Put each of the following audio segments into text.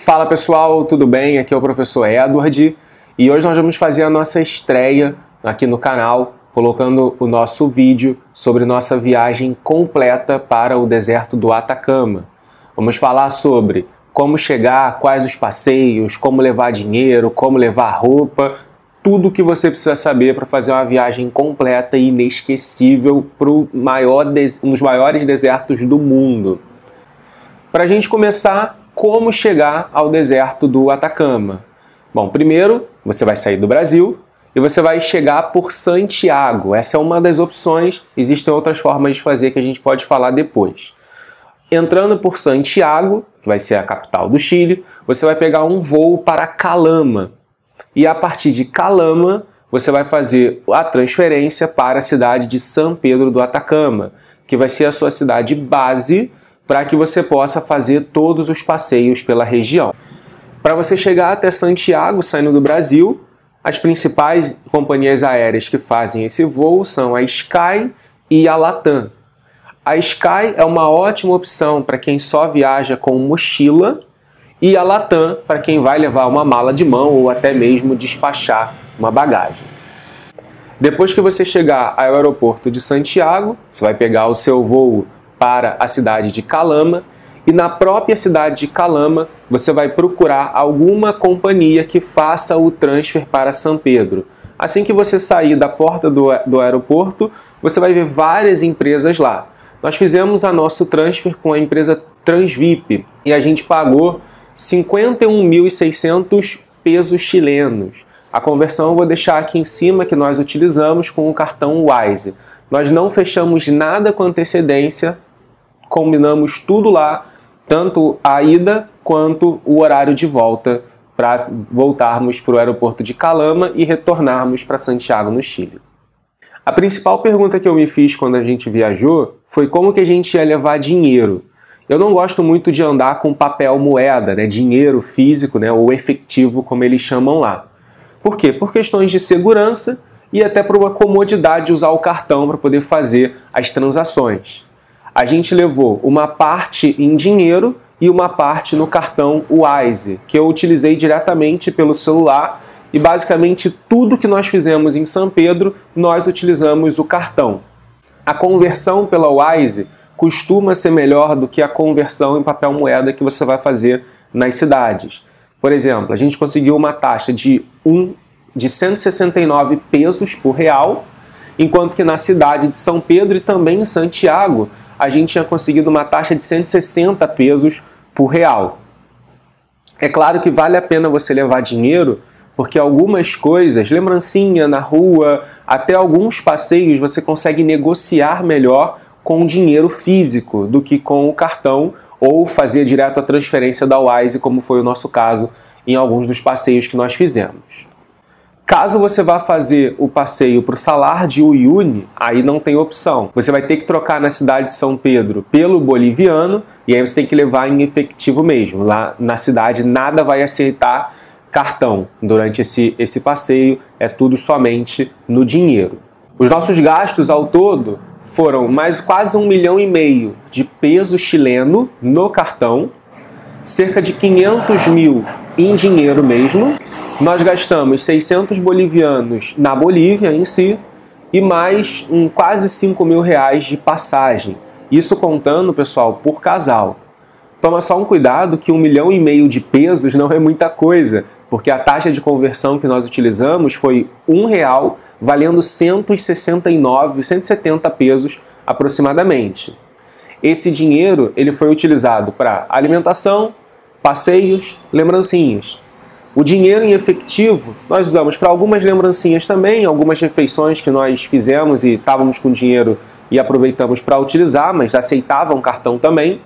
Fala pessoal, tudo bem? Aqui é o professor Edward e hoje nós vamos fazer a nossa estreia aqui no canal, colocando o nosso vídeo sobre nossa viagem completa para o deserto do Atacama. Vamos falar sobre como chegar, quais os passeios, como levar dinheiro, como levar roupa, tudo o que você precisa saber para fazer uma viagem completa e inesquecível para um dos maiores desertos do mundo. Para a gente começar, como chegar ao deserto do Atacama? Bom, primeiro você vai sair do Brasil e você vai chegar por Santiago. Essa é uma das opções, existem outras formas de fazer que a gente pode falar depois. Entrando por Santiago, que vai ser a capital do Chile, você vai pegar um voo para Calama. E a partir de Calama, você vai fazer a transferência para a cidade de São Pedro do Atacama, que vai ser a sua cidade base, para que você possa fazer todos os passeios pela região. Para você chegar até Santiago, saindo do Brasil, as principais companhias aéreas que fazem esse voo são a Sky e a Latam. A Sky é uma ótima opção para quem só viaja com mochila e a Latam para quem vai levar uma mala de mão ou até mesmo despachar uma bagagem. Depois que você chegar ao aeroporto de Santiago, você vai pegar o seu voo para a cidade de Calama e na própria cidade de Calama você vai procurar alguma companhia que faça o transfer para São Pedro. Assim que você sair da porta do aeroporto, você vai ver várias empresas lá. Nós fizemos a nosso transfer com a empresa Transvip e a gente pagou 51.600 pesos chilenos. A conversão eu vou deixar aqui em cima que nós utilizamos com o cartão Wise. Nós não fechamos nada com antecedência, combinamos tudo lá, tanto a ida quanto o horário de volta, para voltarmos para o aeroporto de Calama e retornarmos para Santiago, no Chile. A principal pergunta que eu me fiz quando a gente viajou foi como que a gente ia levar dinheiro. Eu não gosto muito de andar com papel moeda, né, dinheiro físico, né, ou efetivo, como eles chamam lá. Por quê? Por questões de segurança e até por uma comodidade de usar o cartão para poder fazer as transações. A gente levou uma parte em dinheiro e uma parte no cartão Wise, que eu utilizei diretamente pelo celular e basicamente tudo que nós fizemos em São Pedro, nós utilizamos o cartão. A conversão pela Wise costuma ser melhor do que a conversão em papel moeda que você vai fazer nas cidades. Por exemplo, a gente conseguiu uma taxa de 169 pesos por real, enquanto que na cidade de São Pedro e também em Santiago, a gente tinha conseguido uma taxa de 160 pesos por real. É claro que vale a pena você levar dinheiro, porque algumas coisas, lembrancinha na rua, até alguns passeios, você consegue negociar melhor com dinheiro físico do que com o cartão ou fazer direto a transferência da Wise, como foi o nosso caso em alguns dos passeios que nós fizemos. Caso você vá fazer o passeio para o Salar de Uyuni, aí não tem opção. Você vai ter que trocar na cidade de São Pedro pelo boliviano e aí você tem que levar em efetivo mesmo. Lá na cidade nada vai aceitar cartão durante esse passeio, é tudo somente no dinheiro. Os nossos gastos ao todo foram mais quase 1,5 milhão de peso chileno no cartão, cerca de 500 mil em dinheiro mesmo. Nós gastamos 600 bolivianos na Bolívia em si e mais quase 5 mil reais de passagem. Isso contando, pessoal, por casal. Toma só um cuidado que 1,5 milhão de pesos não é muita coisa, porque a taxa de conversão que nós utilizamos foi R$1 valendo 170 pesos aproximadamente. Esse dinheiro ele foi utilizado para alimentação, passeios, lembrancinhas. O dinheiro em efetivo nós usamos para algumas lembrancinhas também, algumas refeições que nós fizemos e estávamos com dinheiro e aproveitamos para utilizar, mas aceitavam cartão também.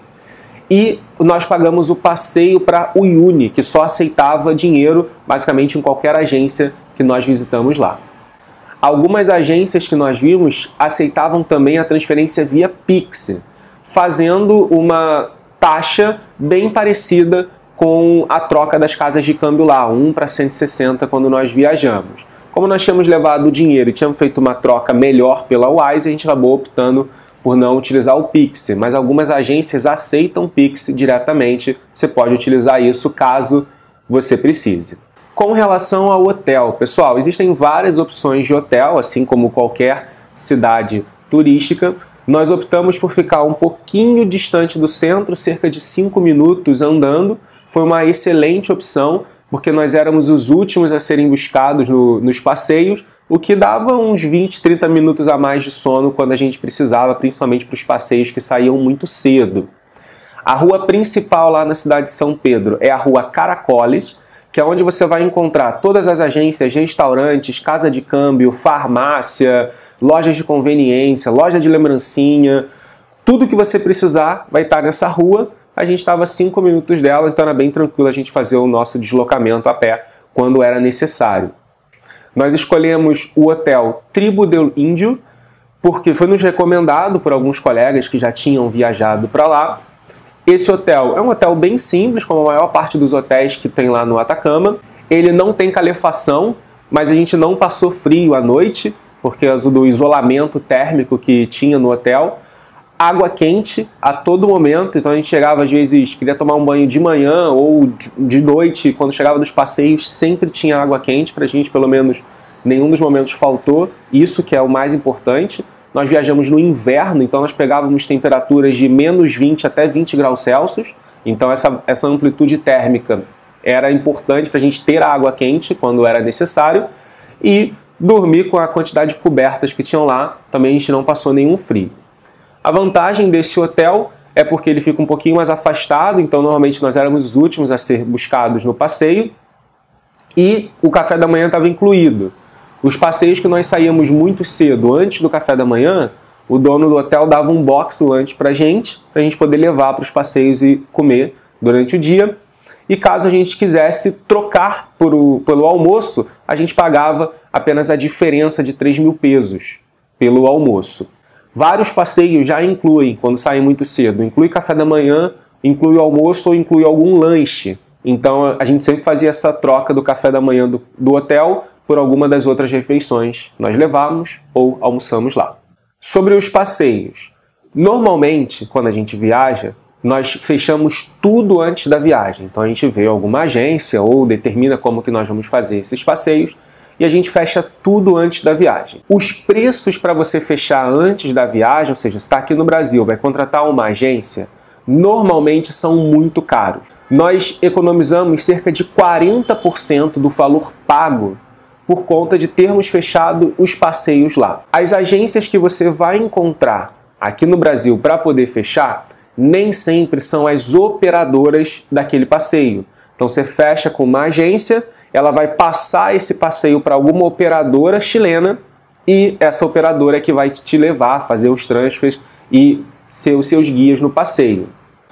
E nós pagamos o passeio para Uyuni, que só aceitava dinheiro basicamente em qualquer agência que nós visitamos lá. Algumas agências que nós vimos aceitavam também a transferência via Pix, fazendo uma taxa bem parecida com a troca das casas de câmbio lá, 1 para 160 quando nós viajamos. Como nós tínhamos levado o dinheiro e tínhamos feito uma troca melhor pela Wise, a gente acabou optando por não utilizar o Pix, mas algumas agências aceitam Pix diretamente, você pode utilizar isso caso você precise. Com relação ao hotel, pessoal, existem várias opções de hotel, assim como qualquer cidade turística. Nós optamos por ficar um pouquinho distante do centro, cerca de 5 minutos andando. Foi uma excelente opção, porque nós éramos os últimos a serem buscados nos passeios, o que dava uns 20, 30 minutos a mais de sono quando a gente precisava, principalmente para os passeios que saíam muito cedo. A rua principal lá na cidade de São Pedro é a Rua Caracoles, que é onde você vai encontrar todas as agências, restaurantes, casa de câmbio, farmácia, lojas de conveniência, loja de lembrancinha, tudo que você precisar vai estar nessa rua. A gente estava a 5 minutos dela, então era bem tranquilo a gente fazer o nosso deslocamento a pé quando era necessário. Nós escolhemos o hotel Tribo del Índio, porque foi nos recomendado por alguns colegas que já tinham viajado para lá. Esse hotel é um hotel bem simples, como a maior parte dos hotéis que tem lá no Atacama. Ele não tem calefação, mas a gente não passou frio à noite, por causa do isolamento térmico que tinha no hotel. Água quente a todo momento, então a gente chegava às vezes, queria tomar um banho de manhã ou de noite, quando chegava dos passeios sempre tinha água quente pra gente, pelo menos nenhum dos momentos faltou, isso que é o mais importante. Nós viajamos no inverno, então nós pegávamos temperaturas de menos 20 até 20 graus Celsius, então essa amplitude térmica era importante para a gente ter a água quente quando era necessário, e dormir com a quantidade de cobertas que tinham lá, também a gente não passou nenhum frio. A vantagem desse hotel é porque ele fica um pouquinho mais afastado, então normalmente nós éramos os últimos a ser buscados no passeio, e o café da manhã estava incluído. Os passeios que nós saíamos muito cedo, antes do café da manhã, o dono do hotel dava um box lunch para a gente poder levar para os passeios e comer durante o dia. E caso a gente quisesse trocar pelo almoço, a gente pagava apenas a diferença de 3.000 pesos pelo almoço. Vários passeios já incluem, quando saem muito cedo, inclui café da manhã, inclui o almoço ou inclui algum lanche. Então a gente sempre fazia essa troca do café da manhã do hotel por alguma das outras refeições nós levamos ou almoçamos lá. Sobre os passeios. Normalmente, quando a gente viaja, nós fechamos tudo antes da viagem. Então a gente vê alguma agência ou determina como que nós vamos fazer esses passeios e a gente fecha tudo antes da viagem. Os preços para você fechar antes da viagem, ou seja, se está aqui no Brasil, vai contratar uma agência, normalmente são muito caros. Nós economizamos cerca de 40% do valor pago por conta de termos fechado os passeios lá. As agências que você vai encontrar aqui no Brasil para poder fechar, nem sempre são as operadoras daquele passeio. Então você fecha com uma agência, ela vai passar esse passeio para alguma operadora chilena e essa operadora é que vai te levar a fazer os transfers e ser os seus guias no passeio.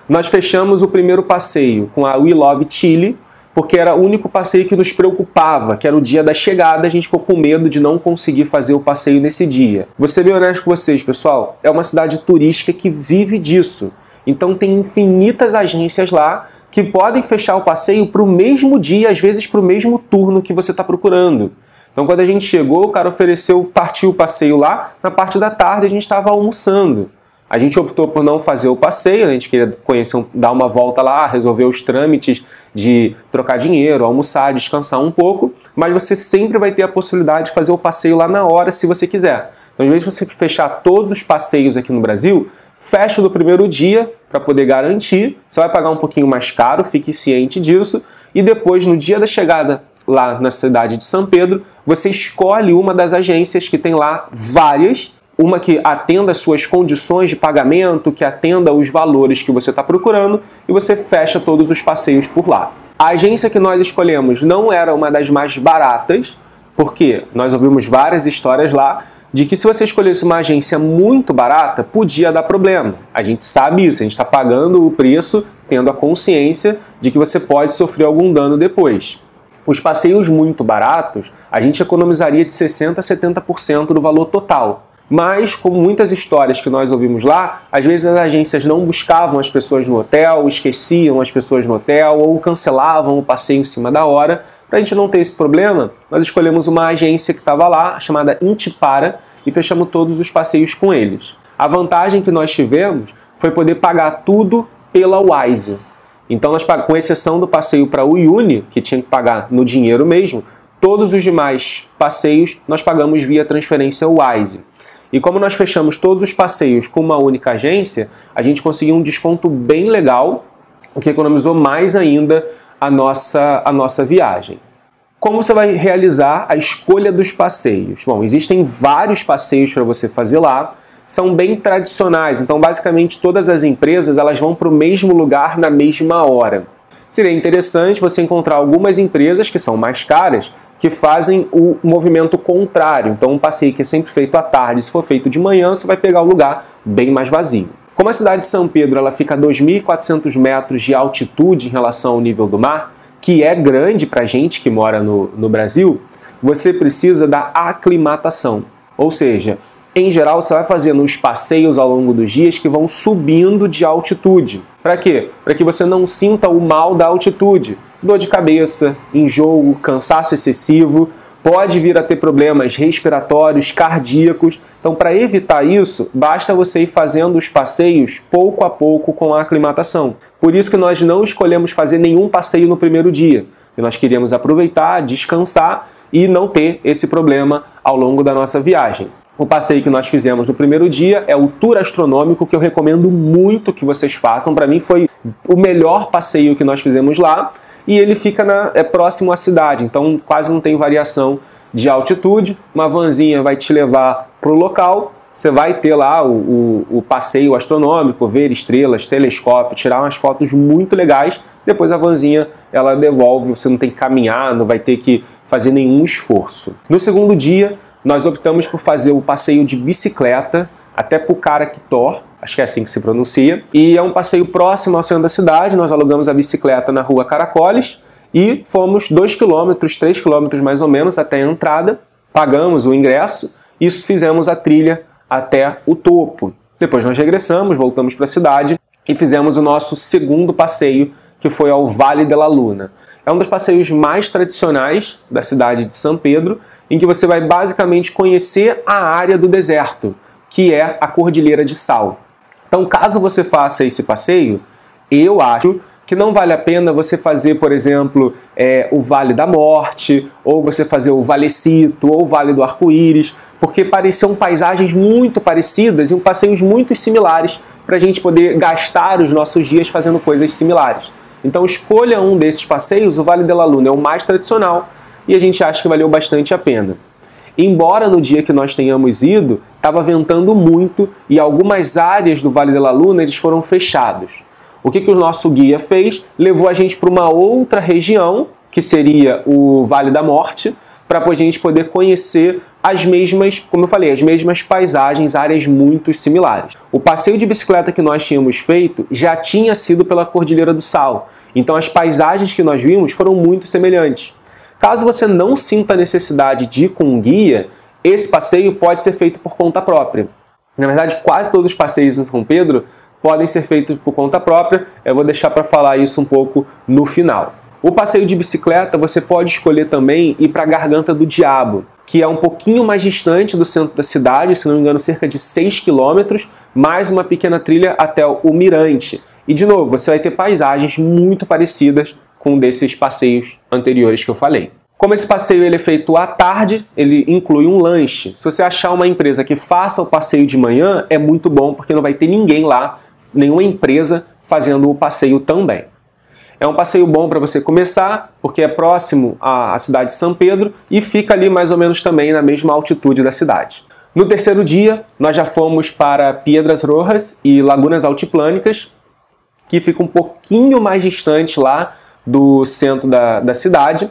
Nós fechamos o primeiro passeio com a We Love Chile, porque era o único passeio que nos preocupava, que era o dia da chegada, a gente ficou com medo de não conseguir fazer o passeio nesse dia. Vou ser bem honesto com vocês, pessoal, é uma cidade turística que vive disso. Então tem infinitas agências lá que podem fechar o passeio para o mesmo dia, às vezes para o mesmo turno que você está procurando. Então quando a gente chegou, o cara ofereceu, partiu o passeio lá, na parte da tarde a gente estava almoçando. A gente optou por não fazer o passeio, a gente queria conhecer, dar uma volta lá, resolver os trâmites de trocar dinheiro, almoçar, descansar um pouco, mas você sempre vai ter a possibilidade de fazer o passeio lá na hora, se você quiser. Então, ao invés de você fechar todos os passeios aqui no Brasil, fecha do primeiro dia para poder garantir, você vai pagar um pouquinho mais caro, fique ciente disso, e depois, no dia da chegada lá na cidade de São Pedro, você escolhe uma das agências que tem lá várias, uma que atenda às suas condições de pagamento, que atenda os valores que você está procurando, e você fecha todos os passeios por lá. A agência que nós escolhemos não era uma das mais baratas, porque nós ouvimos várias histórias lá de que se você escolhesse uma agência muito barata, podia dar problema. A gente sabe isso, a gente está pagando o preço, tendo a consciência de que você pode sofrer algum dano depois. Os passeios muito baratos, a gente economizaria de 60% a 70% do valor total. Mas, como muitas histórias que nós ouvimos lá, às vezes as agências não buscavam as pessoas no hotel, esqueciam as pessoas no hotel ou cancelavam o passeio em cima da hora. Para a gente não ter esse problema, nós escolhemos uma agência que estava lá, chamada Intipara, e fechamos todos os passeios com eles. A vantagem que nós tivemos foi poder pagar tudo pela Wise. Então, com exceção do passeio para Uyuni, que tinha que pagar no dinheiro mesmo, todos os demais passeios nós pagamos via transferência Wise. E como nós fechamos todos os passeios com uma única agência, a gente conseguiu um desconto bem legal, o que economizou mais ainda a nossa viagem. Como você vai realizar a escolha dos passeios? Bom, existem vários passeios para você fazer lá, são bem tradicionais, então basicamente todas as empresas elas vão para o mesmo lugar na mesma hora. Seria interessante você encontrar algumas empresas que são mais caras, que fazem o movimento contrário. Então um passeio que é sempre feito à tarde, se for feito de manhã, você vai pegar o lugar bem mais vazio. Como a cidade de São Pedro ela fica a 2.400 metros de altitude em relação ao nível do mar, que é grande para a gente que mora no Brasil, você precisa da aclimatação. Ou seja, em geral, você vai fazendo uns passeios ao longo dos dias que vão subindo de altitude. Para quê? Para que você não sinta o mal da altitude. Dor de cabeça, enjoo, cansaço excessivo, pode vir a ter problemas respiratórios, cardíacos. Então, para evitar isso, basta você ir fazendo os passeios pouco a pouco com a aclimatação. Por isso que nós não escolhemos fazer nenhum passeio no primeiro dia. Nós queríamos aproveitar, descansar e não ter esse problema ao longo da nossa viagem. O passeio que nós fizemos no primeiro dia é o tour astronômico, que eu recomendo muito que vocês façam. Para mim foi o melhor passeio que nós fizemos lá e ele fica próximo à cidade, então quase não tem variação de altitude. Uma vanzinha vai te levar para o local, você vai ter lá o passeio astronômico, ver estrelas, telescópio, tirar umas fotos muito legais. Depois a vanzinha ela devolve, você não tem que caminhar, não vai ter que fazer nenhum esforço. No segundo dia, nós optamos por fazer o passeio de bicicleta até Pucaractor, acho que é assim que se pronuncia, e é um passeio próximo ao centro da cidade. Nós alugamos a bicicleta na rua Caracoles e fomos 2 km, 3 km mais ou menos até a entrada, pagamos o ingresso e fizemos a trilha até o topo. Depois nós regressamos, voltamos para a cidade e fizemos o nosso segundo passeio, que foi ao Vale de la Luna. É um dos passeios mais tradicionais da cidade de São Pedro, em que você vai basicamente conhecer a área do deserto, que é a Cordilheira de Sal. Então, caso você faça esse passeio, eu acho que não vale a pena você fazer, por exemplo, o Vale da Morte, ou você fazer o Valecito, ou o Vale do Arco-Íris, porque são paisagens muito parecidas e passeios muito similares para a gente poder gastar os nossos dias fazendo coisas similares. Então escolha um desses passeios, o Vale de la Luna é o mais tradicional e a gente acha que valeu bastante a pena. Embora no dia que nós tenhamos ido, estava ventando muito e algumas áreas do Vale de la Luna eles foram fechados. O que o nosso guia fez? Levou a gente para uma outra região, que seria o Vale da Morte, para a gente poder conhecer as mesmas, como eu falei, as mesmas paisagens, áreas muito similares. O passeio de bicicleta que nós tínhamos feito já tinha sido pela Cordilheira do Sal, então as paisagens que nós vimos foram muito semelhantes. Caso você não sinta a necessidade de ir com um guia, esse passeio pode ser feito por conta própria. Na verdade, quase todos os passeios em São Pedro podem ser feitos por conta própria, eu vou deixar para falar isso um pouco no final. O passeio de bicicleta você pode escolher também ir para a Garganta do Diabo, que é um pouquinho mais distante do centro da cidade, se não me engano cerca de 6 km, mais uma pequena trilha até o Mirante. E de novo, você vai ter paisagens muito parecidas com um desses passeios anteriores que eu falei. Como esse passeio ele é feito à tarde, ele inclui um lanche. Se você achar uma empresa que faça o passeio de manhã, é muito bom, porque não vai ter ninguém lá, nenhuma empresa fazendo o passeio também. É um passeio bom para você começar, porque é próximo à cidade de São Pedro e fica ali mais ou menos também na mesma altitude da cidade. No terceiro dia, nós já fomos para Piedras Rojas e Lagunas Altiplânicas, que fica um pouquinho mais distante lá do centro da cidade.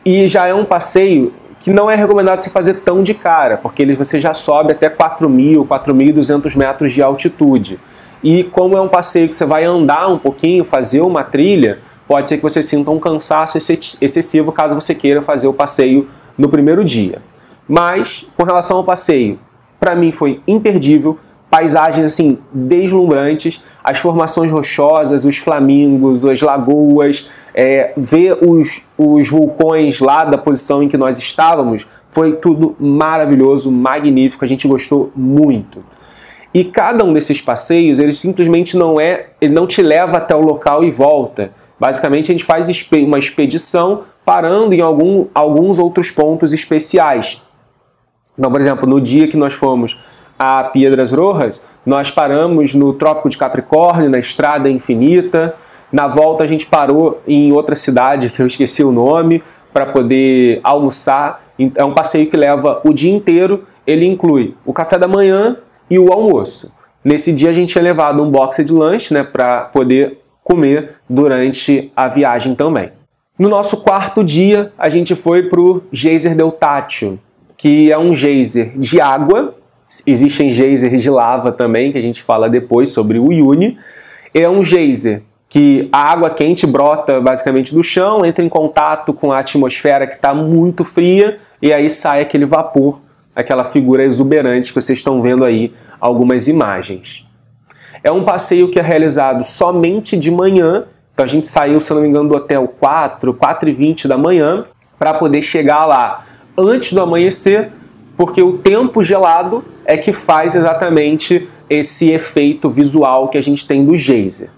E já é um passeio que não é recomendado você fazer tão de cara, porque você já sobe até 4.000, 4.200 metros de altitude. E como é um passeio que você vai andar um pouquinho, fazer uma trilha, pode ser que você sinta um cansaço excessivo caso você queira fazer o passeio no primeiro dia. Mas, com relação ao passeio, para mim foi imperdível, paisagens assim deslumbrantes, as formações rochosas, os flamingos, as lagoas, ver os vulcões lá da posição em que nós estávamos, foi tudo maravilhoso, magnífico, a gente gostou muito. E cada um desses passeios, ele simplesmente ele não te leva até o local e volta. Basicamente, a gente faz uma expedição parando em alguns outros pontos especiais. Então, por exemplo, no dia que nós fomos a Piedras Rojas, nós paramos no Trópico de Capricórnio, na Estrada Infinita. Na volta, a gente parou em outra cidade, que eu esqueci o nome, para poder almoçar. É um passeio que leva o dia inteiro. Ele inclui o café da manhã e o almoço. Nesse dia, a gente tinha levado um box de lanche, né, para poder comer durante a viagem também. No nosso quarto dia, a gente foi para o Geyser del Táchio, que é um geyser de água. Existem geysers de lava também, que a gente fala depois sobre o Uyuni. É um geyser que a água quente brota basicamente do chão, entra em contato com a atmosfera que está muito fria, e aí sai aquele vapor, aquela figura exuberante que vocês estão vendo aí algumas imagens. É um passeio que é realizado somente de manhã, então a gente saiu, se não me engano, do hotel 4h20 da manhã, para poder chegar lá antes do amanhecer, porque o tempo gelado é que faz exatamente esse efeito visual que a gente tem do geyser.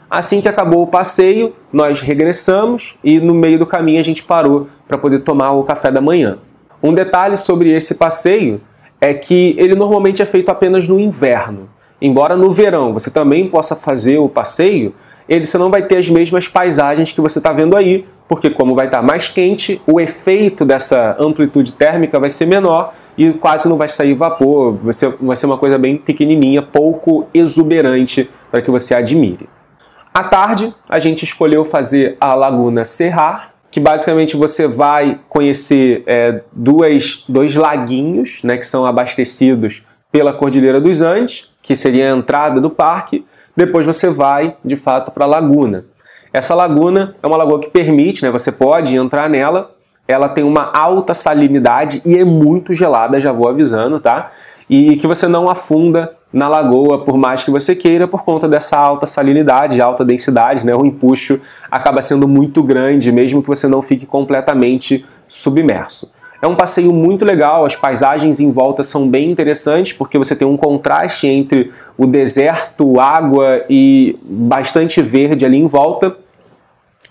Assim que acabou o passeio, nós regressamos e no meio do caminho a gente parou para poder tomar o café da manhã. Um detalhe sobre esse passeio é que ele normalmente é feito apenas no inverno. Embora no verão você também possa fazer o passeio, você não vai ter as mesmas paisagens que você está vendo aí, porque como vai estar mais quente, o efeito dessa amplitude térmica vai ser menor e quase não vai sair vapor, vai ser uma coisa bem pequenininha, pouco exuberante para que você admire. À tarde, a gente escolheu fazer a Laguna Serrar, que basicamente você vai conhecer dois laguinhos, né, que são abastecidos pela Cordilheira dos Andes, que seria a entrada do parque. Depois você vai, de fato, para a laguna. Essa laguna é uma lagoa que permite, né, você pode entrar nela. Ela tem uma alta salinidade e é muito gelada, já vou avisando, tá? E que você não afunda na lagoa, por mais que você queira, por conta dessa alta salinidade, alta densidade, né? O empuxo acaba sendo muito grande, mesmo que você não fique completamente submerso. É um passeio muito legal, as paisagens em volta são bem interessantes, porque você tem um contraste entre o deserto, água e bastante verde ali em volta.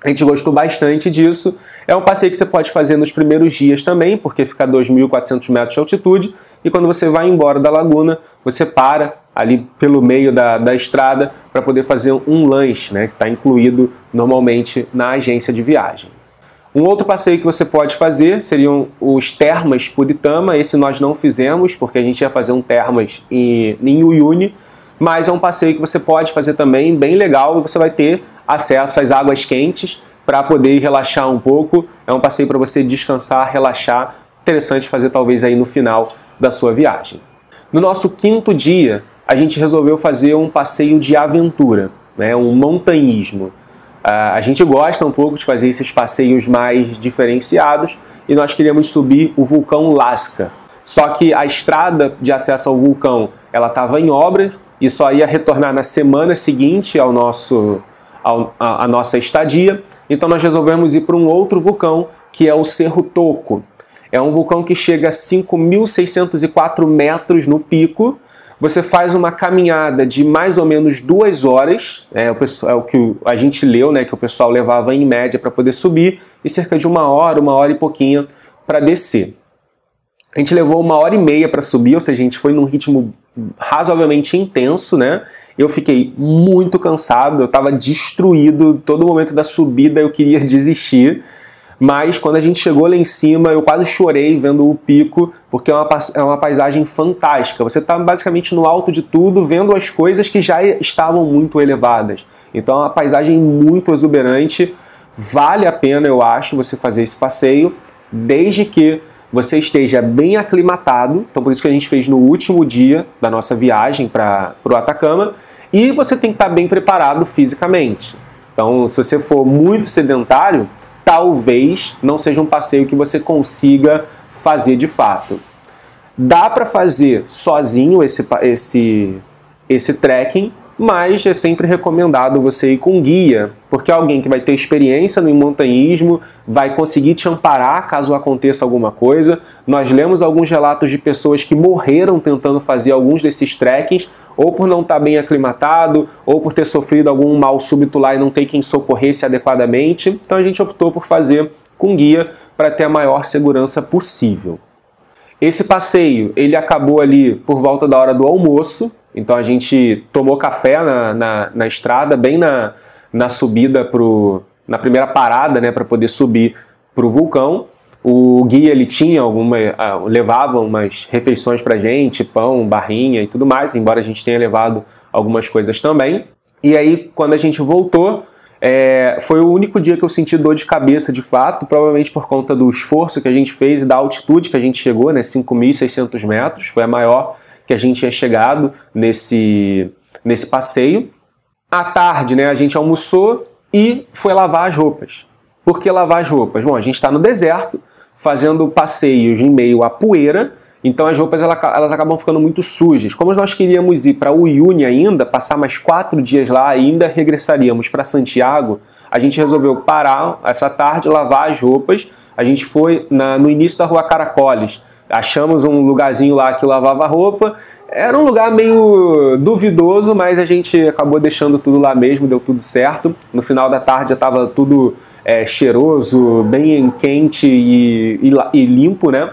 A gente gostou bastante disso. É um passeio que você pode fazer nos primeiros dias também, porque fica a 2.400 metros de altitude, e quando você vai embora da laguna, você para ali pelo meio da estrada para poder fazer um lanche, né, que está incluído normalmente na agência de viagem. Um outro passeio que você pode fazer seriam os Termas Puritama. Esse nós não fizemos, porque a gente ia fazer um Termas em Uyuni, mas é um passeio que você pode fazer também, bem legal, e você vai ter acesso às águas quentes para poder relaxar um pouco. É um passeio para você descansar, relaxar, interessante fazer talvez aí no final da sua viagem. No nosso quinto dia, a gente resolveu fazer um passeio de aventura, né, um montanhismo. A gente gosta um pouco de fazer esses passeios mais diferenciados e nós queríamos subir o vulcão Lasca. Só que a estrada de acesso ao vulcão ela estava em obras e só ia retornar na semana seguinte à nossa estadia. Então nós resolvemos ir para um outro vulcão, que é o Cerro Toco. É um vulcão que chega a 5.604 metros no pico. Você faz uma caminhada de mais ou menos 2 horas, é o que a gente leu, né, que o pessoal levava em média para poder subir, e cerca de 1 hora e pouquinho para descer. A gente levou 1h30 para subir, ou seja, a gente foi num ritmo razoavelmente intenso, né? Eu fiquei muito cansado, eu estava destruído, todo momento da subida eu queria desistir. Mas quando a gente chegou lá em cima, eu quase chorei vendo o pico, porque é uma paisagem fantástica. Você está basicamente no alto de tudo, vendo as coisas que já estavam muito elevadas. Então é uma paisagem muito exuberante. Vale a pena, eu acho, você fazer esse passeio, desde que você esteja bem aclimatado. Então por isso que a gente fez no último dia da nossa viagem para o Atacama. E você tem que estar bem preparado fisicamente. Então se você for muito sedentário, talvez não seja um passeio que você consiga fazer de fato. Dá para fazer sozinho esse trekking, mas é sempre recomendado você ir com guia, porque alguém que vai ter experiência no montanhismo vai conseguir te amparar caso aconteça alguma coisa. Nós lemos alguns relatos de pessoas que morreram tentando fazer alguns desses trekkings, ou por não estar bem aclimatado, ou por ter sofrido algum mal súbito lá e não ter quem socorresse adequadamente. Então a gente optou por fazer com guia para ter a maior segurança possível. Esse passeio, ele acabou ali por volta da hora do almoço, então a gente tomou café na estrada, bem na subida, na primeira parada, né, para poder subir para o vulcão. O guia, ele tinha levava umas refeições pra gente, pão, barrinha e tudo mais, embora a gente tenha levado algumas coisas também. E aí, quando a gente voltou, foi o único dia que eu senti dor de cabeça de fato, provavelmente por conta do esforço que a gente fez e da altitude que a gente chegou, né, 5.600 metros, foi a maior que a gente tinha chegado nesse passeio. À tarde, né, a gente almoçou e foi lavar as roupas. Por que lavar as roupas? Bom, a gente está no deserto, fazendo passeios em meio à poeira, então as roupas elas acabam ficando muito sujas. Como nós queríamos ir para Uyuni ainda, passar mais 4 dias lá e ainda regressaríamos para Santiago, a gente resolveu parar essa tarde, lavar as roupas. A gente foi no início da Rua Caracoles, achamos um lugarzinho lá que lavava roupa. Era um lugar meio duvidoso, mas a gente acabou deixando tudo lá mesmo, deu tudo certo. No final da tarde já estava tudo cheiroso, bem quente e limpo, né?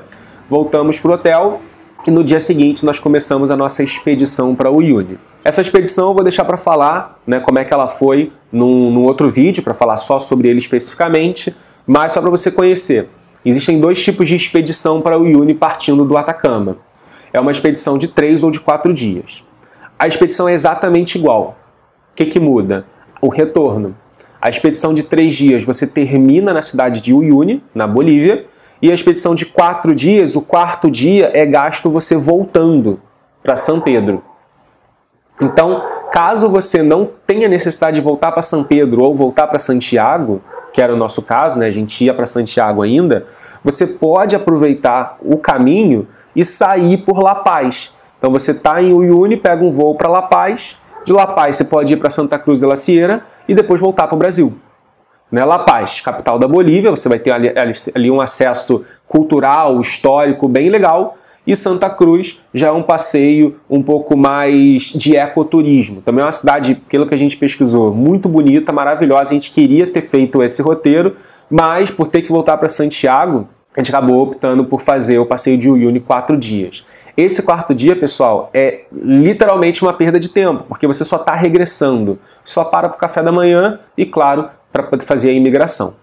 Voltamos para o hotel e no dia seguinte nós começamos a nossa expedição para Uyuni. Essa expedição eu vou deixar para falar, né, como é que ela foi num outro vídeo, para falar só sobre ele especificamente, mas só para você conhecer. Existem 2 tipos de expedição para Uyuni partindo do Atacama. É uma expedição de 3 ou de 4 dias. A expedição é exatamente igual. O que muda? O retorno. A expedição de 3 dias você termina na cidade de Uyuni, na Bolívia, e a expedição de 4 dias, o 4º dia é gasto você voltando para São Pedro. Então, caso você não tenha necessidade de voltar para São Pedro ou voltar para Santiago, que era o nosso caso, né? A gente ia para Santiago ainda, você pode aproveitar o caminho e sair por La Paz. Então você está em Uyuni, pega um voo para La Paz, de La Paz você pode ir para Santa Cruz de la Sierra e depois voltar para o Brasil. Né? La Paz, capital da Bolívia, você vai ter ali um acesso cultural, histórico bem legal. E Santa Cruz já é um passeio um pouco mais de ecoturismo. Também é uma cidade, pelo que a gente pesquisou, muito bonita, maravilhosa. A gente queria ter feito esse roteiro, mas por ter que voltar para Santiago, a gente acabou optando por fazer o passeio de Uyuni 4 dias. Esse 4º dia, pessoal, é literalmente uma perda de tempo, porque você só está regressando. Só para o café da manhã e, claro, para poder fazer a imigração.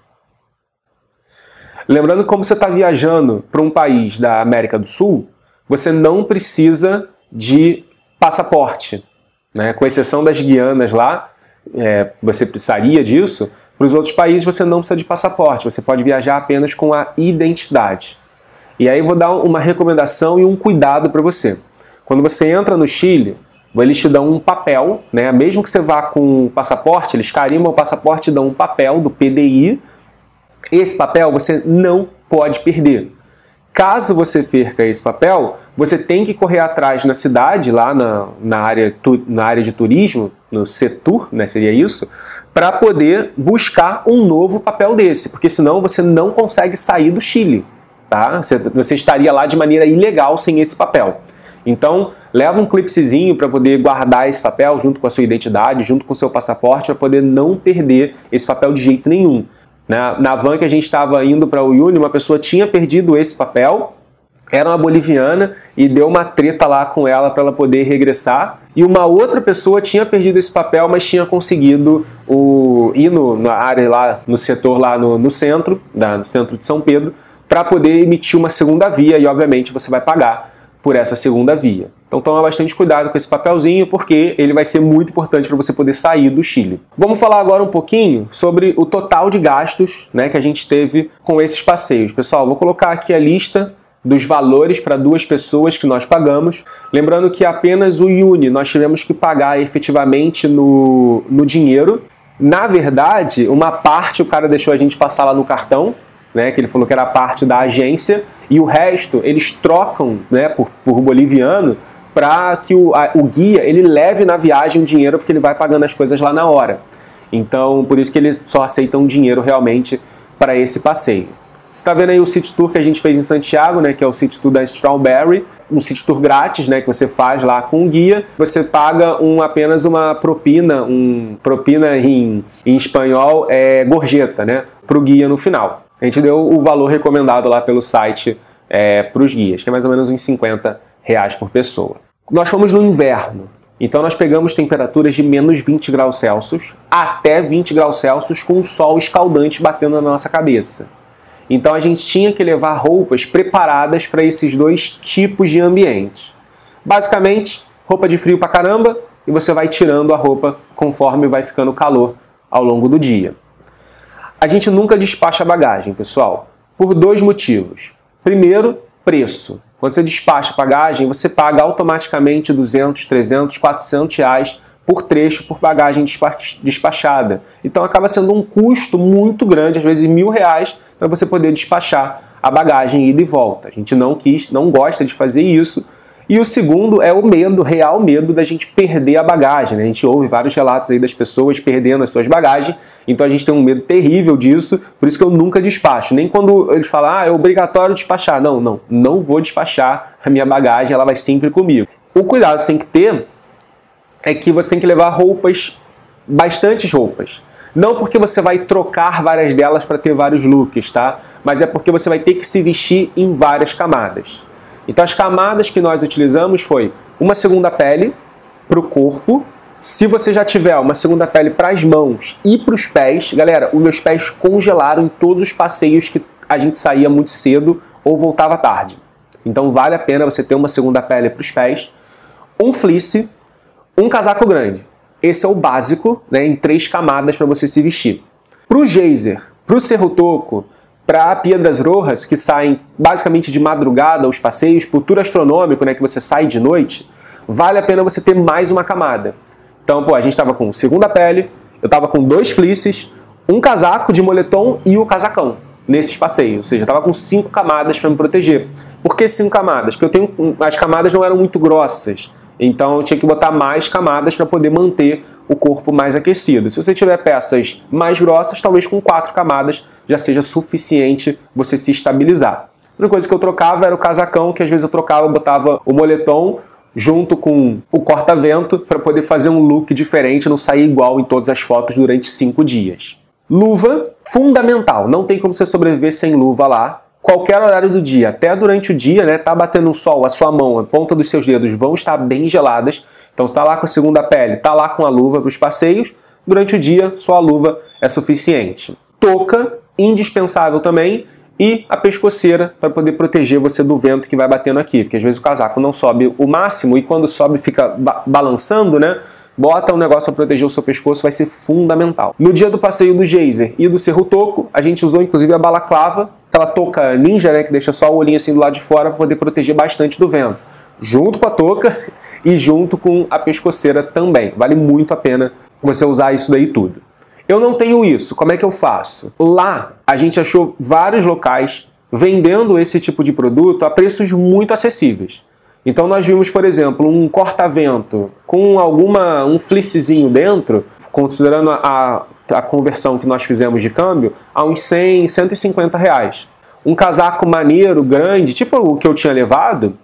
Lembrando que como você está viajando para um país da América do Sul, você não precisa de passaporte, né? Com exceção das Guianas lá, você precisaria disso. Para os outros países você não precisa de passaporte, você pode viajar apenas com a identidade. E aí eu vou dar uma recomendação e um cuidado para você. Quando você entra no Chile, eles te dão um papel, né? Mesmo que você vá com passaporte, eles carimbam o passaporte e dão um papel do PDI. Esse papel você não pode perder. Caso você perca esse papel, você tem que correr atrás na cidade, lá na área de turismo, no Setur, né, seria isso, para poder buscar um novo papel desse, porque senão você não consegue sair do Chile, tá? Você estaria lá de maneira ilegal sem esse papel. Então, leva um clipsezinho para poder guardar esse papel junto com a sua identidade, junto com o seu passaporte, para poder não perder esse papel de jeito nenhum. Na van que a gente estava indo para Uyuni, uma pessoa tinha perdido esse papel, era uma boliviana, e deu uma treta lá com ela para ela poder regressar. E uma outra pessoa tinha perdido esse papel, mas tinha conseguido ir na área lá, no setor lá no centro de São Pedro, para poder emitir uma segunda via, e obviamente você vai pagar por essa segunda via. Então toma bastante cuidado com esse papelzinho, porque ele vai ser muito importante para você poder sair do Chile. Vamos falar agora um pouquinho sobre o total de gastos, né, que a gente teve com esses passeios. Pessoal, vou colocar aqui a lista dos valores para 2 pessoas que nós pagamos. Lembrando que apenas o Uyuni nós tivemos que pagar efetivamente no dinheiro. Na verdade, uma parte o cara deixou a gente passar lá no cartão, né, que ele falou que era parte da agência, e o resto eles trocam, né, por boliviano para que o guia ele leve na viagem o dinheiro, porque ele vai pagando as coisas lá na hora. Então, por isso que eles só aceitam dinheiro realmente para esse passeio. Você está vendo aí o City Tour que a gente fez em Santiago, né, que é o City Tour da Strawberry, um City Tour grátis, né, que você faz lá com o guia. Você paga apenas uma propina, propina em espanhol é gorjeta, né, para o guia no final. A gente deu o valor recomendado lá pelo site para os guias, que é mais ou menos uns R$50 por pessoa. Nós fomos no inverno, então nós pegamos temperaturas de menos 20 graus Celsius até 20 graus Celsius com um sol escaldante batendo na nossa cabeça. Então a gente tinha que levar roupas preparadas para esses dois tipos de ambiente. Basicamente, roupa de frio pra caramba e você vai tirando a roupa conforme vai ficando calor ao longo do dia. A gente nunca despacha bagagem, pessoal, por dois motivos. Primeiro, preço. Quando você despacha bagagem, você paga automaticamente 200, 300, 400 reais por trecho por bagagem despachada. Então acaba sendo um custo muito grande, às vezes R$1.000, para você poder despachar a bagagem ida e volta. A gente não gosta de fazer isso. E o segundo é o medo, real medo da gente perder a bagagem, né? A gente ouve vários relatos aí das pessoas perdendo as suas bagagens, então a gente tem um medo terrível disso, por isso que eu nunca despacho. Nem quando eles falam, é obrigatório despachar. Não vou despachar a minha bagagem, ela vai sempre comigo. O cuidado que você tem que ter é que você tem que levar roupas, bastantes roupas. Não porque você vai trocar várias delas para ter vários looks, tá? Mas é porque você vai ter que se vestir em várias camadas. Então as camadas que nós utilizamos foi uma segunda pele para o corpo. Se você já tiver uma segunda pele para as mãos e para os pés, galera, os meus pés congelaram em todos os passeios que a gente saía muito cedo ou voltava tarde. Então vale a pena você ter uma segunda pele para os pés, um fleece, um casaco grande. Esse é o básico, né, em 3 camadas para você se vestir. Para o geyser, para o Cerro Toco, para Piedras Rojas, que saem basicamente de madrugada os passeios, para o tour astronômico, né, que você sai de noite, vale a pena você ter mais uma camada. Então, a gente estava com segunda pele, eu estava com 2 fleeces, um casaco de moletom e o casacão nesses passeios. Ou seja, eu estava com 5 camadas para me proteger. Por que 5 camadas? Porque as camadas não eram muito grossas. Então eu tinha que botar mais camadas para poder manter o corpo mais aquecido. Se você tiver peças mais grossas, talvez com 4 camadas já seja suficiente você se estabilizar. A única coisa que eu trocava era o casacão, que às vezes eu trocava, botava o moletom junto com o corta-vento para poder fazer um look diferente, não sair igual em todas as fotos durante 5 dias. Luva, fundamental. Não tem como você sobreviver sem luva lá. Qualquer horário do dia, até durante o dia, né, tá batendo um sol, a sua mão, a ponta dos seus dedos vão estar bem geladas. Então você tá lá com a segunda pele, tá lá com a luva para os passeios, durante o dia só a luva é suficiente. Touca, indispensável também, e a pescoceira para poder proteger você do vento que vai batendo aqui, porque às vezes o casaco não sobe o máximo e quando sobe fica balançando, né? Bota um negócio para proteger o seu pescoço, vai ser fundamental. No dia do passeio do geyser e do Cerro Toco, a gente usou inclusive a balaclava, aquela touca ninja, né, que deixa só o olhinho assim do lado de fora para poder proteger bastante do vento. Junto com a touca e junto com a pescoceira também. Vale muito a pena você usar isso daí tudo. Eu não tenho isso, como é que eu faço? Lá a gente achou vários locais vendendo esse tipo de produto a preços muito acessíveis. Então nós vimos, por exemplo, um corta-vento com um fleecezinho dentro, considerando a conversão que nós fizemos de câmbio, a uns 100, 150 reais. Um casaco maneiro, grande, tipo o que eu tinha levado,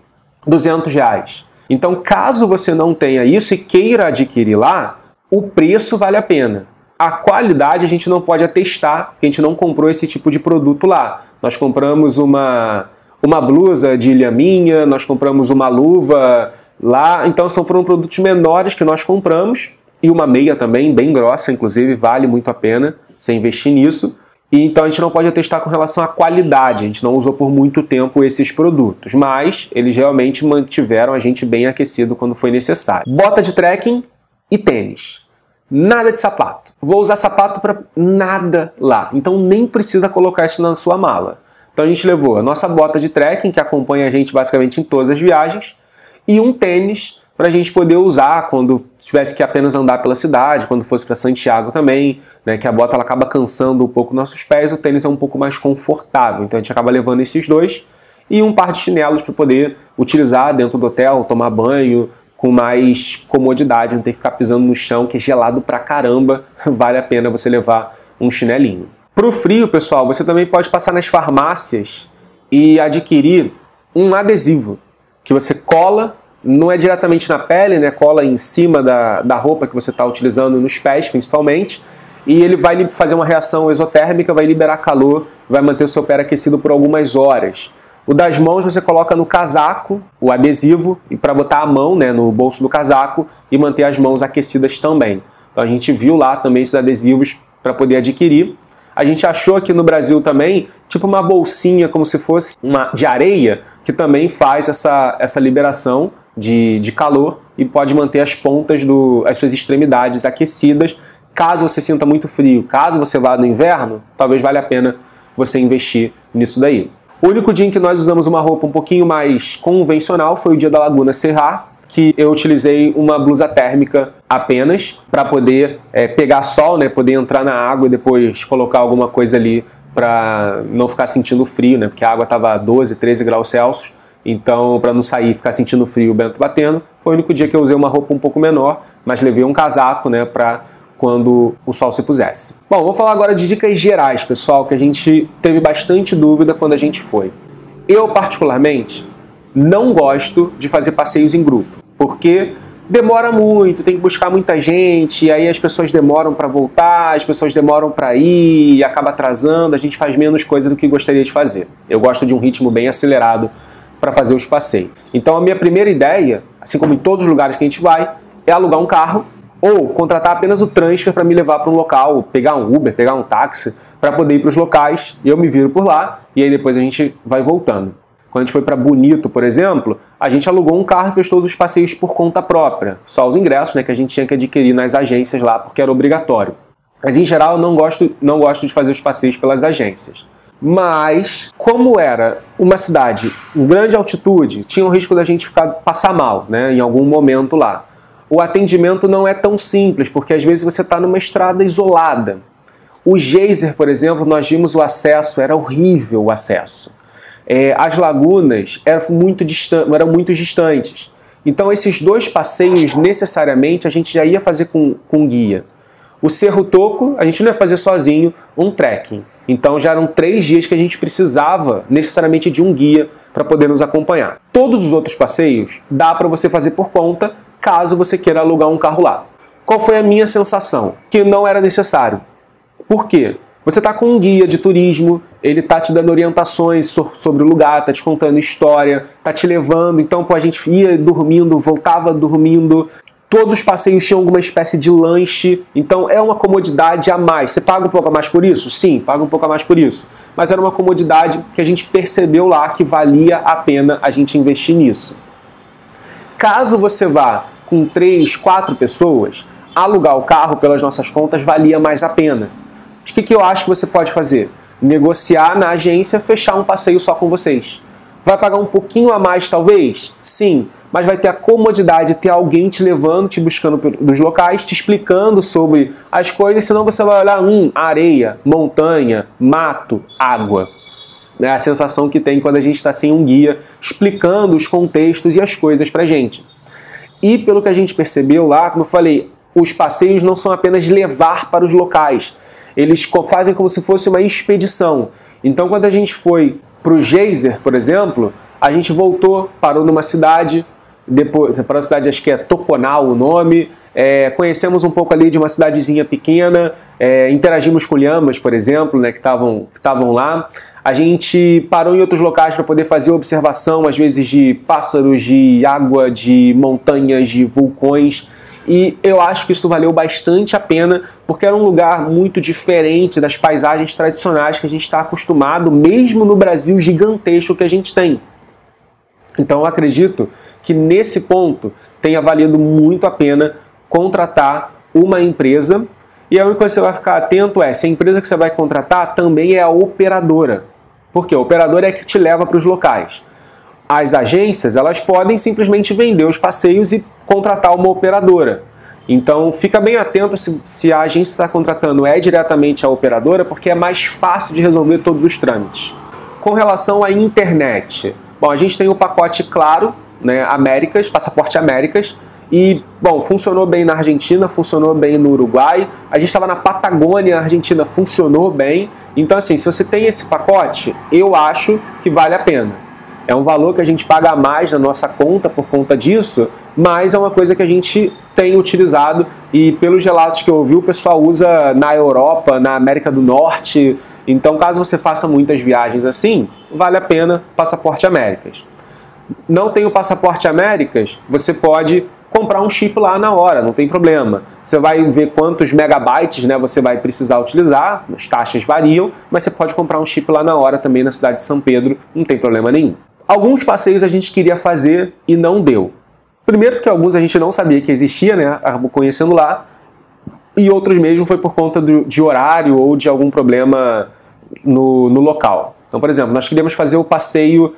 200 reais. Então caso você não tenha isso e queira adquirir lá, o preço vale a pena. A qualidade a gente não pode atestar, porque a gente não comprou esse tipo de produto lá. Nós compramos uma blusa de lhaminha, nós compramos uma luva lá, então foram produtos menores que nós compramos, e uma meia também, bem grossa, inclusive, vale muito a pena você investir nisso. E então a gente não pode atestar com relação à qualidade, a gente não usou por muito tempo esses produtos, mas eles realmente mantiveram a gente bem aquecido quando foi necessário. Bota de trekking e tênis. Nada de sapato. Vou usar sapato para nada lá, então nem precisa colocar isso na sua mala. Então a gente levou a nossa bota de trekking, que acompanha a gente basicamente em todas as viagens, e um tênis para a gente poder usar quando tivesse que apenas andar pela cidade, quando fosse para Santiago também, né, que a bota ela acaba cansando um pouco nossos pés, o tênis é um pouco mais confortável, então a gente acaba levando esses dois. e um par de chinelos para poder utilizar dentro do hotel, tomar banho com mais comodidade, não ter que ficar pisando no chão, que é gelado pra caramba, vale a pena você levar um chinelinho. Pro frio, pessoal, você também pode passar nas farmácias e adquirir um adesivo, que você cola, não é diretamente na pele, né? Cola em cima da roupa que você está utilizando, nos pés principalmente, e ele vai fazer uma reação exotérmica, vai liberar calor, vai manter o seu pé aquecido por algumas horas. O das mãos você coloca no casaco, o adesivo, e para botar a mão, né, no bolso do casaco e manter as mãos aquecidas também. Então a gente viu lá também esses adesivos para poder adquirir. A gente achou aqui no Brasil também, tipo uma bolsinha como se fosse uma de areia, que também faz essa liberação de calor e pode manter as pontas, as suas extremidades aquecidas. Caso você sinta muito frio, caso você vá no inverno, talvez valha a pena você investir nisso daí. O único dia em que nós usamos uma roupa um pouquinho mais convencional foi o dia da Laguna Serra, que eu utilizei uma blusa térmica apenas para poder pegar sol, né, poder entrar na água e depois colocar alguma coisa ali para não ficar sentindo frio, né, porque a água estava 12, 13 graus Celsius, então para não sair e ficar sentindo frio, o vento batendo. Foi o único dia que eu usei uma roupa um pouco menor, mas levei um casaco, né, para quando o sol se pusesse. Bom, vou falar agora de dicas gerais, pessoal, que a gente teve bastante dúvida quando a gente foi. Eu, particularmente, não gosto de fazer passeios em grupo, porque demora muito, tem que buscar muita gente, e aí as pessoas demoram para voltar, as pessoas demoram para ir, e acaba atrasando, a gente faz menos coisa do que gostaria de fazer. Eu gosto de um ritmo bem acelerado para fazer os passeios. Então a minha primeira ideia, assim como em todos os lugares que a gente vai, é alugar um carro, ou contratar apenas o transfer para me levar para um local, pegar um Uber, pegar um táxi, para poder ir para os locais, eu me viro por lá, e aí depois a gente vai voltando. Quando a gente foi para Bonito, por exemplo, a gente alugou um carro e fez todos os passeios por conta própria. Só os ingressos, né, que a gente tinha que adquirir nas agências lá, porque era obrigatório. Mas em geral eu não gosto de fazer os passeios pelas agências. Mas, como era uma cidade em grande altitude, tinha o risco da gente passar mal, né, em algum momento lá. O atendimento não é tão simples, porque às vezes você está numa estrada isolada. O geyser, por exemplo, nós vimos o acesso, era horrível o acesso. As lagunas eram muito distantes. Então esses dois passeios, necessariamente, a gente já ia fazer com guia. O Cerro Toco, a gente não ia fazer sozinho, um trekking. Então já eram 3 dias que a gente precisava necessariamente de um guia para poder nos acompanhar. Todos os outros passeios dá para você fazer por conta, caso você queira alugar um carro lá. Qual foi a minha sensação? Que não era necessário. Por quê? Você está com um guia de turismo, ele está te dando orientações sobre o lugar, está te contando história, está te levando. Então, a gente ia dormindo, voltava dormindo. Todos os passeios tinham alguma espécie de lanche. Então, é uma comodidade a mais. Você paga um pouco a mais por isso? Sim, paga um pouco a mais por isso. Mas era uma comodidade que a gente percebeu lá que valia a pena a gente investir nisso. Caso você vá com 3, 4 pessoas, alugar o carro pelas nossas contas valia mais a pena. O que eu acho que você pode fazer? Negociar na agência, fechar um passeio só com vocês. Vai pagar um pouquinho a mais, talvez? Sim, mas vai ter a comodidade de ter alguém te levando, te buscando dos locais, te explicando sobre as coisas, senão você vai olhar, areia, montanha, mato, água. É a sensação que tem quando a gente está sem um guia explicando os contextos e as coisas pra gente. E pelo que a gente percebeu lá, como eu falei, os passeios não são apenas levar para os locais. Eles fazem como se fosse uma expedição. Então quando a gente foi para o geyser, por exemplo, a gente voltou, parou numa cidade, depois para a cidade, acho que é Toconal o nome, conhecemos um pouco ali de uma cidadezinha pequena, interagimos com lhamas, por exemplo, né, que estavam lá. A gente parou em outros locais para poder fazer observação, às vezes de pássaros, de água, de montanhas, de vulcões. E eu acho que isso valeu bastante a pena, porque era um lugar muito diferente das paisagens tradicionais que a gente está acostumado, mesmo no Brasil gigantesco que a gente tem. Então eu acredito que nesse ponto tenha valido muito a pena contratar uma empresa. E a única coisa que você vai ficar atento é se a empresa que você vai contratar também é a operadora. Porque a operadora é a que te leva para os locais. As agências, elas podem simplesmente vender os passeios e contratar uma operadora. Então fica bem atento se a agência está contratando diretamente a operadora, porque é mais fácil de resolver todos os trâmites. com relação à internet, bom, a gente tem o pacote Claro, né, Américas, Passaporte Américas, e, bom, funcionou bem na Argentina, funcionou bem no Uruguai, a gente estava na Patagônia, a Argentina funcionou bem. Então, assim, se você tem esse pacote, eu acho que vale a pena. É um valor que a gente paga mais na nossa conta por conta disso, mas é uma coisa que a gente tem utilizado e pelos relatos que eu ouvi, o pessoal usa na Europa, na América do Norte. Então, caso você faça muitas viagens assim, vale a pena Passaporte Américas. Não tem o Passaporte Américas, você pode comprar um chip lá na hora, não tem problema. Você vai ver quantos megabytes, né, você vai precisar utilizar, as taxas variam, mas você pode comprar um chip lá na hora também na cidade de São Pedro, não tem problema nenhum. Alguns passeios a gente queria fazer e não deu. Primeiro porque alguns a gente não sabia que existia, né, acabou conhecendo lá, e outros mesmo foi por conta de horário ou de algum problema no local. Então, por exemplo, nós queríamos fazer o passeio,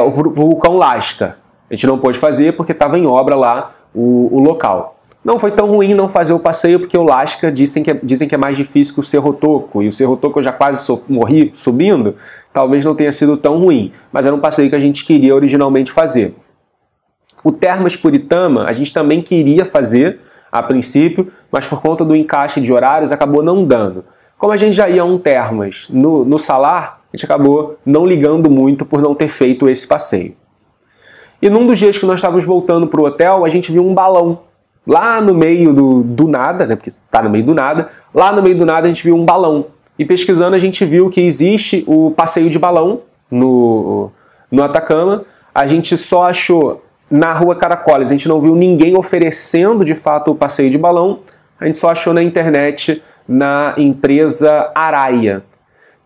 o vulcão Lasca. A gente não pôde fazer porque estava em obra lá o local. Não foi tão ruim não fazer o passeio, porque o Lasca dizem que é mais difícil que o Cerro Toco, e o Cerro Toco eu já quase morri subindo, talvez não tenha sido tão ruim, mas era um passeio que a gente queria originalmente fazer. O Termas Puritama a gente também queria fazer a princípio, mas por conta do encaixe de horários acabou não dando. Como a gente já ia a um Termas no Salar, a gente acabou não ligando muito por não ter feito esse passeio. E num dos dias que nós estávamos voltando para o hotel, a gente viu um balão. Lá no meio do nada, né, porque está no meio do nada, lá no meio do nada a gente viu um balão. E pesquisando a gente viu que existe o passeio de balão no Atacama. A gente só achou na Rua Caracoles, a gente não viu ninguém oferecendo de fato o passeio de balão. A gente só achou na internet na empresa Araia,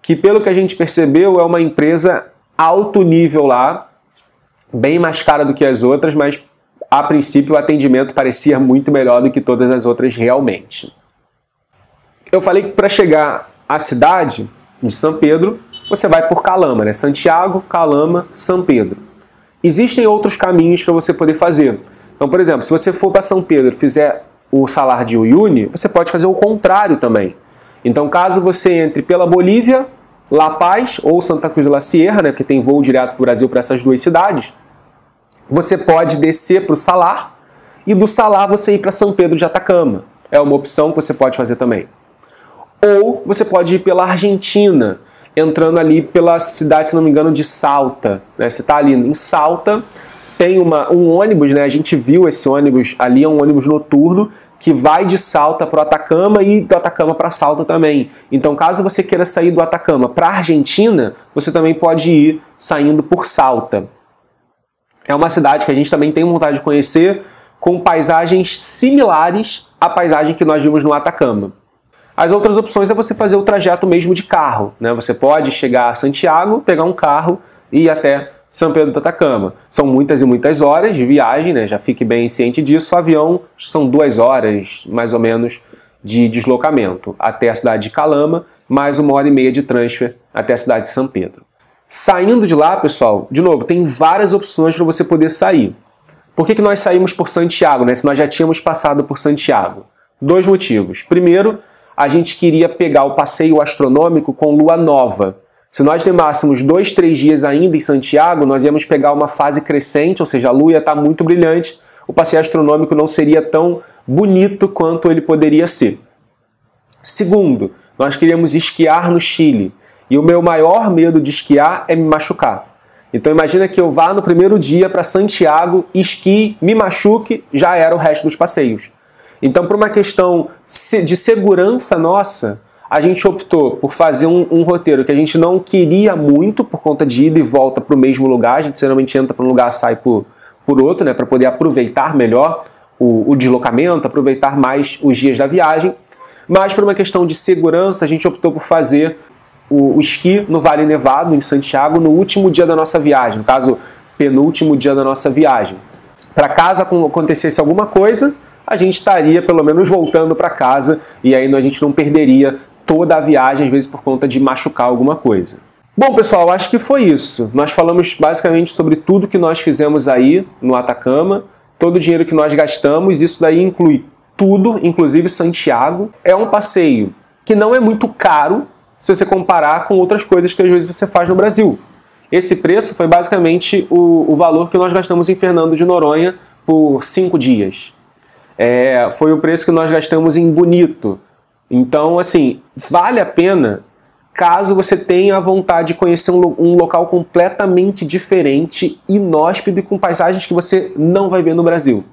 que pelo que a gente percebeu é uma empresa alto nível lá, bem mais cara do que as outras, mas a princípio o atendimento parecia muito melhor do que todas as outras realmente. Eu falei que para chegar à cidade de São Pedro, você vai por Calama, né? Santiago, Calama, São Pedro. Existem outros caminhos para você poder fazer. Então, por exemplo, se você for para São Pedro e fizer o Salar de Uyuni, você pode fazer o contrário também. Então, caso você entre pela Bolívia, La Paz ou Santa Cruz de la Sierra, né, porque tem voo direto para o Brasil para essas duas cidades, você pode descer para o Salar e do Salar você ir para São Pedro de Atacama. É uma opção que você pode fazer também. Ou você pode ir pela Argentina, entrando ali pela cidade, se não me engano, de Salta. Né? Você está ali em Salta, tem um ônibus, né? A gente viu esse ônibus ali, é um ônibus noturno que vai de Salta para o Atacama e do Atacama para Salta também. Então, caso você queira sair do Atacama para a Argentina, você também pode ir saindo por Salta. É uma cidade que a gente também tem vontade de conhecer, com paisagens similares à paisagem que nós vimos no Atacama. As outras opções é você fazer o trajeto mesmo de carro, né? Você pode chegar a Santiago, pegar um carro e ir até São Pedro do Atacama. São muitas e muitas horas de viagem, né? Já fique bem ciente disso. O avião são 2 horas, mais ou menos, de deslocamento até a cidade de Calama, mais 1h30 de transfer até a cidade de São Pedro. Saindo de lá, pessoal, de novo, tem várias opções para você poder sair. Por que nós saímos por Santiago, né? Se nós já tínhamos passado por Santiago? 2 motivos. Primeiro, a gente queria pegar o passeio astronômico com lua nova. Se nós demássemos 2, 3 dias ainda em Santiago, nós íamos pegar uma fase crescente, ou seja, a lua ia estar muito brilhante, o passeio astronômico não seria tão bonito quanto ele poderia ser. Segundo, nós queríamos esquiar no Chile, e o meu maior medo de esquiar é me machucar. Então imagina que eu vá no primeiro dia para Santiago, esquie, me machuque, já era o resto dos passeios. Então, por uma questão de segurança nossa, a gente optou por fazer um roteiro que a gente não queria muito por conta de ida e volta para o mesmo lugar. A gente geralmente entra para um lugar e sai por outro, né, para poder aproveitar melhor o deslocamento, aproveitar mais os dias da viagem. Mas por uma questão de segurança, a gente optou por fazer o esqui no Vale Nevado, em Santiago, no último dia da nossa viagem, no caso, penúltimo dia da nossa viagem. Para caso acontecesse alguma coisa, a gente estaria pelo menos voltando para casa e aí a gente não perderia toda a viagem, às vezes por conta de machucar alguma coisa. Bom, pessoal, acho que foi isso. Nós falamos basicamente sobre tudo que nós fizemos aí no Atacama, todo o dinheiro que nós gastamos, isso daí inclui tudo, inclusive Santiago. É um passeio que não é muito caro se você comparar com outras coisas que às vezes você faz no Brasil. Esse preço foi basicamente o valor que nós gastamos em Fernando de Noronha por 5 dias. Foi o preço que nós gastamos em Bonito. Então, assim, vale a pena caso você tenha a vontade de conhecer um local completamente diferente, inóspito e com paisagens que você não vai ver no Brasil.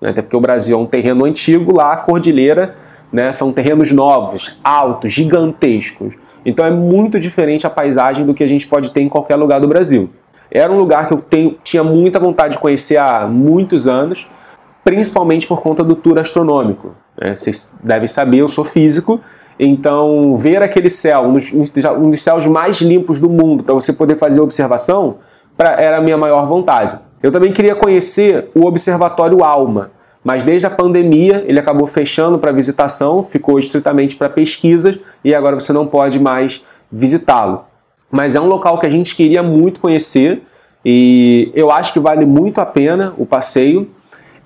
Até porque o Brasil é um terreno antigo, lá a cordilheira, né, são terrenos novos, altos, gigantescos. Então é muito diferente a paisagem do que a gente pode ter em qualquer lugar do Brasil. Era um lugar que eu tinha muita vontade de conhecer há muitos anos, principalmente por conta do tour astronômico. Vocês devem saber, eu sou físico, então ver aquele céu, um dos céus mais limpos do mundo, para você poder fazer observação, era a minha maior vontade. Eu também queria conhecer o Observatório ALMA, mas desde a pandemia ele acabou fechando para visitação, ficou estritamente para pesquisas e agora você não pode mais visitá-lo. Mas é um local que a gente queria muito conhecer e eu acho que vale muito a pena o passeio.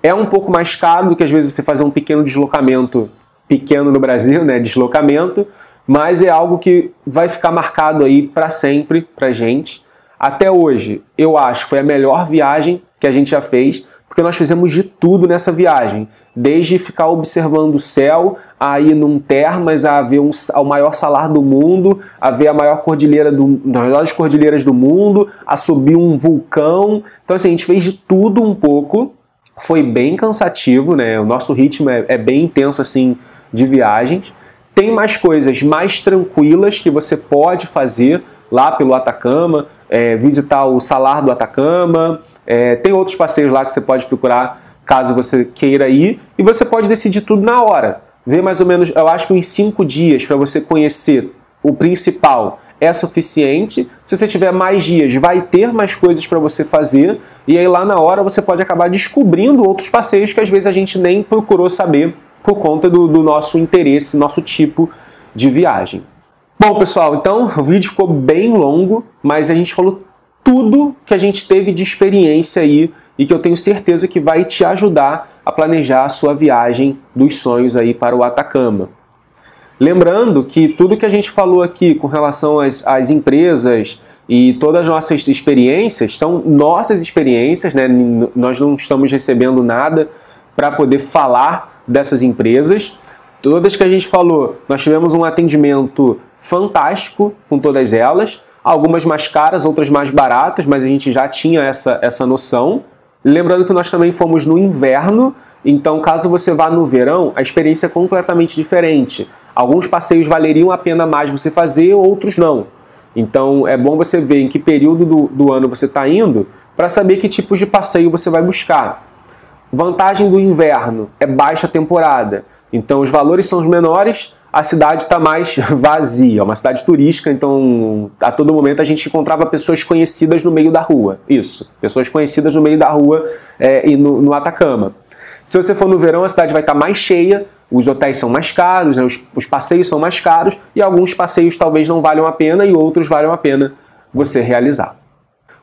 É um pouco mais caro do que às vezes você fazer um pequeno deslocamento, pequeno no Brasil, né, deslocamento, mas é algo que vai ficar marcado aí para sempre pra gente. Até hoje, eu acho que foi a melhor viagem que a gente já fez, porque nós fizemos de tudo nessa viagem, desde ficar observando o céu, a ir num termas, a ver o maior salar do mundo, a ver a maior cordilheira das maiores cordilheiras do mundo, a subir um vulcão. Então assim, a gente fez de tudo um pouco, foi bem cansativo, né? O nosso ritmo é bem intenso assim de viagens. Tem mais coisas mais tranquilas que você pode fazer lá pelo Atacama, visitar o Salar do Atacama, tem outros passeios lá que você pode procurar caso você queira ir, e você pode decidir tudo na hora. Ver mais ou menos, eu acho que em 5 dias para você conhecer o principal é suficiente. Se você tiver mais dias, vai ter mais coisas para você fazer, e aí lá na hora você pode acabar descobrindo outros passeios que às vezes a gente nem procurou saber por conta do nosso interesse, nosso tipo de viagem. Bom, pessoal, então o vídeo ficou bem longo, mas a gente falou tudo que a gente teve de experiência aí e que eu tenho certeza que vai te ajudar a planejar a sua viagem dos sonhos aí para o Atacama. Lembrando que tudo que a gente falou aqui com relação às empresas e todas as nossas experiências são nossas experiências, né? Nós não estamos recebendo nada para poder falar dessas empresas. Todas que a gente falou, nós tivemos um atendimento fantástico com todas elas, algumas mais caras, outras mais baratas, mas a gente já tinha essa noção. Lembrando que nós também fomos no inverno, então caso você vá no verão, a experiência é completamente diferente. Alguns passeios valeriam a pena mais você fazer, outros não. Então é bom você ver em que período do ano você está indo para saber que tipos de passeio você vai buscar. Vantagem do inverno é baixa temporada. Então os valores são os menores, a cidade está mais vazia, é uma cidade turística, então a todo momento a gente encontrava pessoas conhecidas no meio da rua. Isso, pessoas conhecidas no meio da rua e no Atacama. Se você for no verão, a cidade vai estar mais cheia, os hotéis são mais caros, né, os passeios são mais caros e alguns passeios talvez não valham a pena e outros valham a pena você realizar.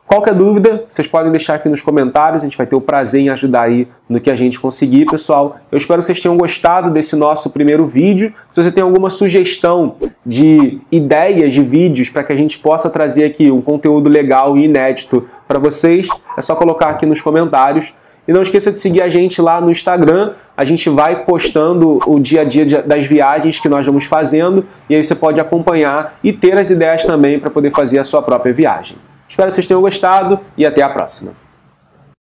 Qualquer dúvida, vocês podem deixar aqui nos comentários, a gente vai ter o prazer em ajudar aí no que a gente conseguir, pessoal. Eu espero que vocês tenham gostado desse nosso primeiro vídeo. Se você tem alguma sugestão de ideias de vídeos para que a gente possa trazer aqui um conteúdo legal e inédito para vocês, é só colocar aqui nos comentários. E não esqueça de seguir a gente lá no Instagram, a gente vai postando o dia a dia das viagens que nós vamos fazendo, e aí você pode acompanhar e ter as ideias também para poder fazer a sua própria viagem. Espero que vocês tenham gostado e até a próxima.